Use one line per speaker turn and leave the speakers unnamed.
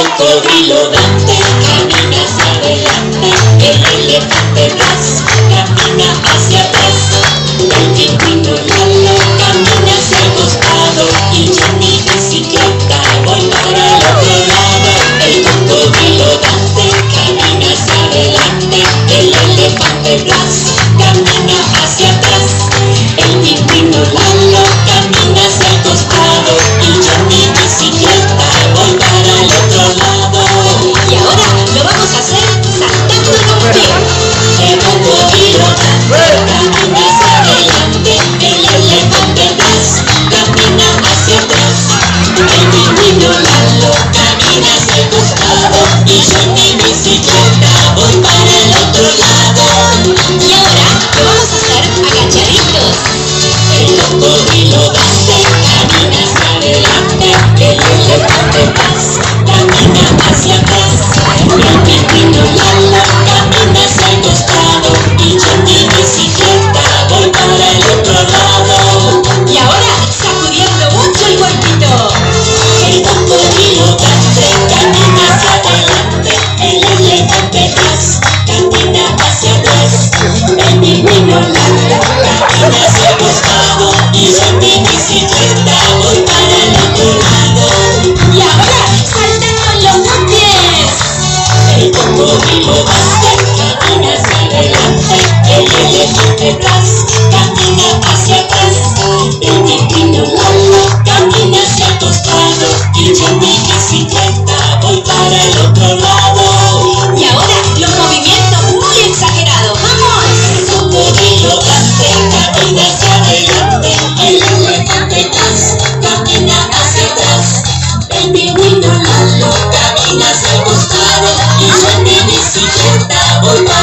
cocodrilo Dante camina hacia adelante, el elefante Blas camina hacia atrás, el pingüino Lalo camina hacia el costado y yo en mi bicicleta voy para el otro lado. El cocodrilo Dante camina hacia adelante, el elefante Blas camina hacia atrás, el pingüino Lalo camina hacia el costado y yo en mi bicicleta voy para el otro lado.
Y ahora lo vamos a hacer saltando los pies.
El cocodrilo Dante camina hacia adelante, el elefante Blas camina hacia atrás, el pingüino Lalo camina hacia el costado y yo en mi bicicleta voy para el otro lado.
Y ahora lo vamos a hacer agachaditos.
El cocodrilo Dante camina hacia adelante, el elefante Blas camina hacia atrás, el pingüino Lalo camina hacia el costado y yo en mi bicicleta voy para el otro lado.
Y ahora sacudiendo mucho el cuerpito.
El cocodrilo Dante camina hacia adelante, el elefante Blas camina hacia atrás, el pingüino Lalo camina hacia el costado y yo en mi bicicleta voy para el otro lado.
Y ahora saltando los pies.
El cocodrilo Dante camina hacia adelante, el elefante Blas camina hacia atrás, el pingüino Lalo camina hacia el costado y yo en mi bicicleta voy para el otro lado.
Y ahora los movimientos muy exagerados. ¡Vamos!
El cocodrilo Dante camina hacia adelante, el elefante Blas camina hacia atrás, el pingüino Lalo camina hacia el costado y yo en mi bicicleta voy para